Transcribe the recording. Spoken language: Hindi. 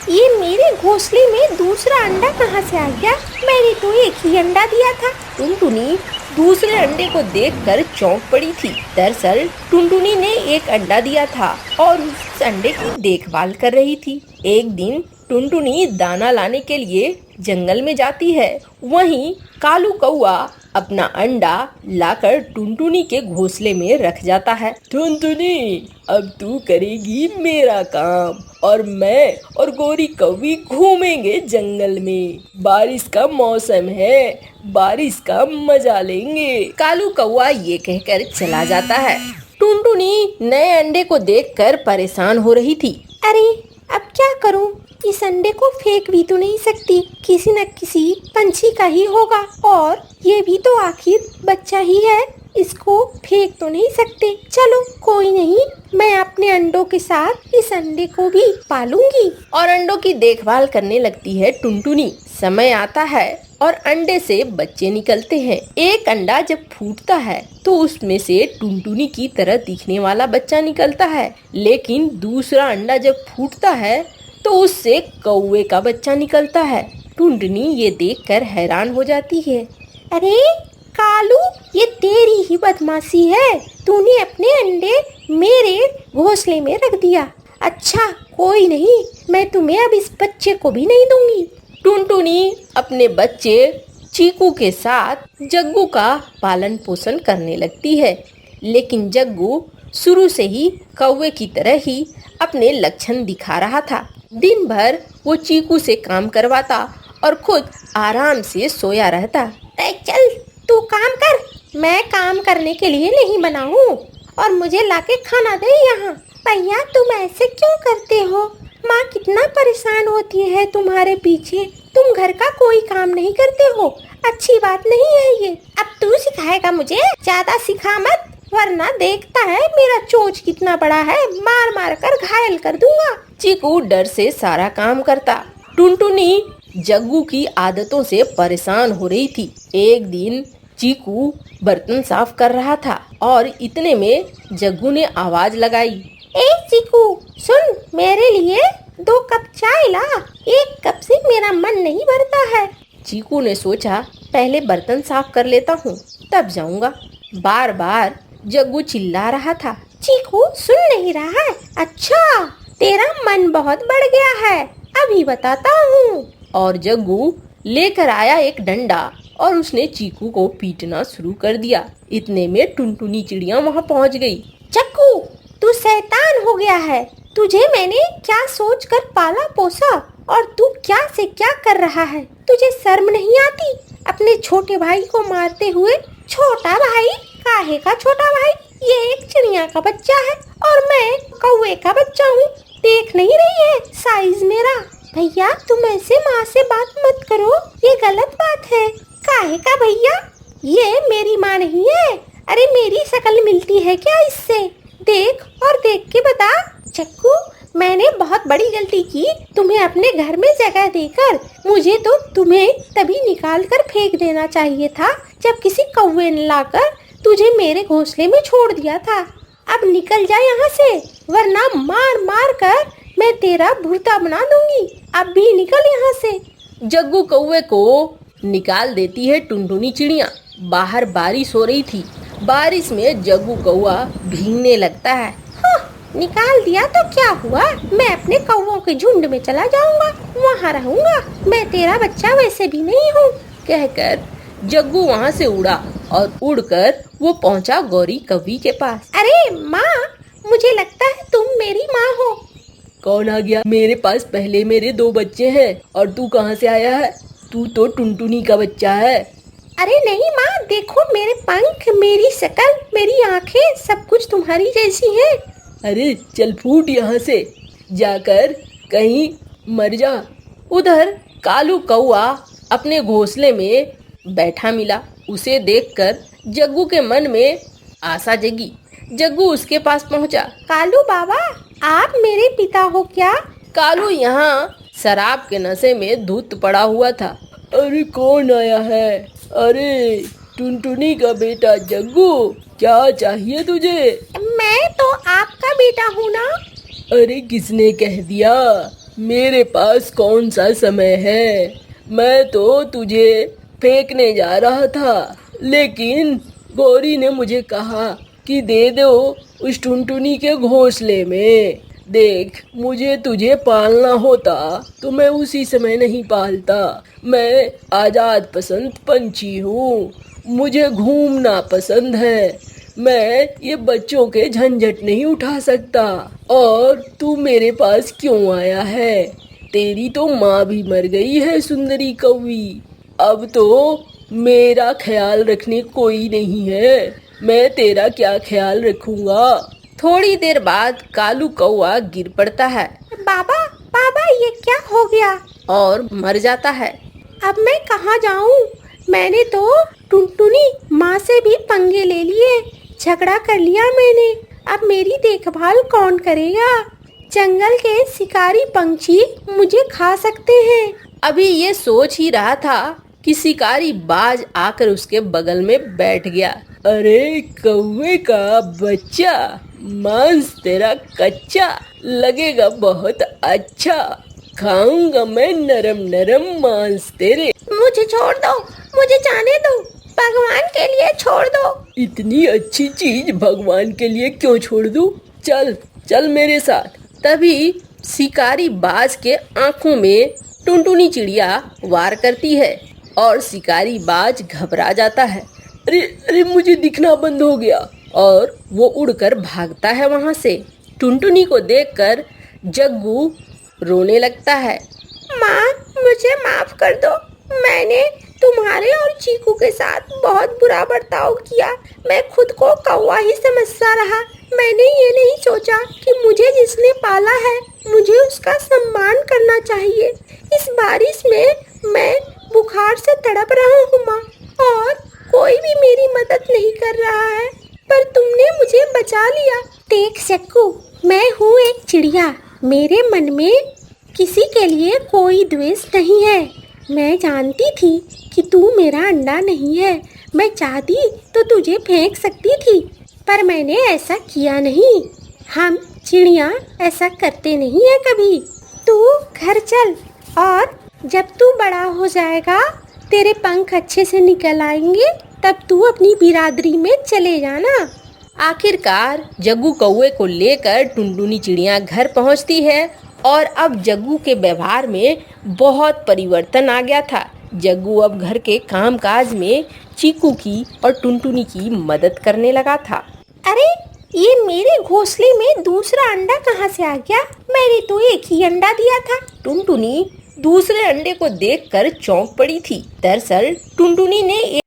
ये मेरे घोंसले में दूसरा अंडा कहाँ से आ गया? मैंने तो एक ही अंडा दिया था। टुनटुनी दूसरे अंडे को देखकर चौंक पड़ी थी। दरअसल टुनटुनी ने एक अंडा दिया था और उस अंडे की देखभाल कर रही थी। एक दिन टुनटुनी दाना लाने के लिए जंगल में जाती है। वहीं कालू कौआ अपना अंडा लाकर टुनटुनी के घोंसले में रख जाता है। टुनटुनी, अब तू करेगी मेरा काम और मैं और गोरी कौवी घूमेंगे जंगल में। बारिश का मौसम है, बारिश का मजा लेंगे। कालू कौआ ये कहकर चला जाता है। टुनटुनी नए अंडे को देखकर परेशान हो रही थी। अरे अब क्या करूं? इस अंडे को फेंक भी तो नहीं सकती, किसी न किसी पंछी का ही होगा, और ये भी तो आखिर बच्चा ही है, इसको फेंक तो नहीं सकते। चलो कोई नहीं, मैं अपने अंडों के साथ इस अंडे को भी पालूंगी। और अंडों की देखभाल करने लगती है टुनटुनी। समय आता है और अंडे से बच्चे निकलते हैं। एक अंडा जब फूटता है तो उसमें से टुनटुनी की तरह दिखने वाला बच्चा निकलता है, लेकिन दूसरा अंडा जब फूटता है तो उससे कौवे का बच्चा निकलता है। टुनटुनी ये देखकर हैरान हो जाती है। अरे कालू, ये तेरी ही बदमाशी है, तूने अपने अंडे मेरे घोंसले में रख दिया। अच्छा कोई नहीं, मैं तुम्हें अब इस बच्चे को भी नहीं दूंगी। टुनटुनी अपने बच्चे चीकू के साथ जग्गू का पालन पोषण करने लगती है, लेकिन जग्गू शुरू से ही कौवे की तरह ही अपने लक्षण दिखा रहा था। दिन भर वो चीकू से काम करवाता और खुद आराम से सोया रहता। चल तू काम कर, मैं काम करने के लिए नहीं बना हूँ, और मुझे लाके खाना दे यहाँ। भैया तुम ऐसे क्यों करते हो? माँ कितना परेशान होती है तुम्हारे पीछे, तुम घर का कोई काम नहीं करते हो, अच्छी बात नहीं है ये। अब तू सिखाएगा मुझे? ज्यादा सिखा मत, वरना देखता है मेरा चोंच कितना बड़ा है, मार मार कर घायल कर दूंगा। चीकू डर से सारा काम करता। टुनटुनी जग्गू की आदतों से परेशान हो रही थी। एक दिन चीकू बर्तन साफ कर रहा था और इतने में जग्गू ने आवाज लगाई। ए चीकू सुन, मेरे लिए 2 कप चाय ला, 1 कप से मेरा मन नहीं भरता है। चीकू ने सोचा पहले बर्तन साफ कर लेता हूँ तब जाऊँगा। बार बार जग्गू चिल्ला रहा था। चीकू सुन नहीं रहा है? अच्छा तेरा मन बहुत बढ़ गया है, अभी बताता हूँ। और जग्गू लेकर आया एक डंडा और उसने चीकू को पीटना शुरू कर दिया। इतने में टुनटुनी चिड़िया वहाँ पहुँच गई। चक्कू तू शैतान हो गया है, तुझे मैंने क्या सोचकर पाला पोसा, और तू क्या से क्या कर रहा है? तुझे शर्म नहीं आती अपने छोटे भाई को मारते हुए? छोटा भाई? काहे का छोटा भाई? ये एक चिड़िया का बच्चा है और मैं कौवे का बच्चा हूँ, देख नहीं रही है साइज मेरा? भैया तुम ऐसे माँ से बात मत करो, ये गलत बात है। काहे का भैया? ये मेरी माँ नहीं है। अरे मेरी शक्ल मिलती है क्या इससे? देख और देख के बता। चक्कू मैंने बहुत बड़ी गलती की तुम्हें अपने घर में जगह देकर। मुझे तो तुम्हें तभी निकाल कर फेंक देना चाहिए था जब किसी कौवे ने लाकर तुझे मेरे घोंसले में छोड़ दिया था। अब निकल जा यहाँ से, वरना मार मार कर मैं तेरा भुर्ता बना दूंगी। अब भी निकल यहाँ से। जग्गू कौवे को निकाल देती है टुनटुनी चिड़िया। बाहर बारिश हो रही थी। बारिश में जग्गू कौवा भीगने लगता है। निकाल दिया तो क्या हुआ, मैं अपने कौवों के झुंड में चला जाऊंगा, वहाँ रहूंगा, मैं तेरा बच्चा वैसे भी नहीं हूँ। कहकर जग्गू वहाँ से उड़ा और उड़कर वो पहुँचा गौरी कौवी के पास। अरे माँ, मुझे लगता है तुम मेरी माँ हो। कौन आ गया? मेरे पास पहले मेरे 2 बच्चे हैं और तू कहाँ से आया है? तू तो टुनटुनी का बच्चा है। अरे नहीं माँ, देखो मेरे पंख, मेरी शक्ल, मेरी आँखें सब कुछ तुम्हारी जैसी है। अरे चल फूट यहाँ से, जाकर कहीं मर जा। उधर कालू कौआ अपने घोंसले में बैठा मिला। उसे देखकर जग्गू के मन में आशा जगी। जग्गू उसके पास पहुंचा। कालू बाबा, आप मेरे पिता हो क्या? कालू यहाँ शराब के नशे में धुत पड़ा हुआ था। अरे कौन आया है? अरे टुनटुनी का बेटा जग्गू, क्या चाहिए तुझे? मैं तो आपका बेटा हूँ ना। अरे किसने कह दिया? मेरे पास कौन सा समय है, मैं तो तुझे फेंकने जा रहा था, लेकिन गौरी ने मुझे कहा कि दे दो उस टुनटुनी के घोंसले में। देख, मुझे तुझे पालना होता तो मैं उसी समय नहीं पालता। मैं आजाद पसंद पंछी हूँ, मुझे घूमना पसंद है। मैं ये बच्चों के झंझट नहीं उठा सकता। और तू मेरे पास क्यों आया है? तेरी तो माँ भी मर गई है सुंदरी कौवी। अब तो मेरा ख्याल रखने कोई नहीं है, मैं तेरा क्या ख्याल रखूंगा। थोड़ी देर बाद कालू कौआ गिर पड़ता है बाबा बाबा, ये क्या हो गया? और मर जाता है। अब मैं कहाँ जाऊँ? मैंने तो टुनटुनी माँ से भी पंगे ले लिए, झगड़ा कर लिया मैंने। अब मेरी देखभाल कौन करेगा? जंगल के शिकारी पंछी मुझे खा सकते हैं। अभी ये सोच ही रहा था कि शिकारी बाज आकर उसके बगल में बैठ गया। अरे कौवे का बच्चा, मांस तेरा कच्चा लगेगा बहुत अच्छा। खाऊंगा मैं नरम नरम मांस तेरे। मुझे छोड़ दो, मुझे जाने दो, भगवान के लिए छोड़ दो। इतनी अच्छी चीज भगवान के लिए क्यों छोड़ दूं? चल चल मेरे साथ। तभी शिकारी बाज के आंखों में टुनटुनी चिड़िया वार करती है और शिकारी बाज घबरा जाता है। अरे अरे, मुझे दिखना बंद हो गया। और वो उड़कर भागता है वहां से। टुनटुनी को देखकर जग्गू रोने लगता है। माँ, मुझे माफ कर दो। मैंने तुम्हारे और चीकू के साथ बहुत बुरा बर्ताव किया। मैं खुद को कौवा ही समझता रहा। मैंने ये नहीं सोचा कि मुझे जिसने पाला है, मुझे उसका सम्मान करना चाहिए। इस बारिश में मैं बुखार से तड़प रहा हूँ माँ, और कोई भी मेरी मदद नहीं कर रहा है, पर तुमने मुझे बचा लिया। देख सक्कू, मैं हूँ एक चिड़िया। मेरे मन में किसी के लिए कोई द्वेष नहीं है। मैं जानती थी कि तू मेरा अंडा नहीं है। मैं चाहती तो तुझे फेंक सकती थी, पर मैंने ऐसा किया नहीं। हम चिड़िया ऐसा करते नहीं है कभी। तू घर चल, और जब तू बड़ा हो जाएगा, तेरे पंख अच्छे से निकल आएंगे, तब तू अपनी बिरादरी में चले जाना। आखिरकार जग्गू कौवे को लेकर टुनटुनी चिड़िया घर पहुंचती है और अब जग्गू के व्यवहार में बहुत परिवर्तन आ गया था। जग्गू अब घर के कामकाज में चीकू की और टुनटुनी की मदद करने लगा था। अरे, ये मेरे घोंसले में दूसरा अंडा कहाँ से आ गया? मैंने तो एक ही अंडा दिया था। टुनटुनी दूसरे अंडे को देखकर चौंक पड़ी थी। दरअसल टुनटुनी ने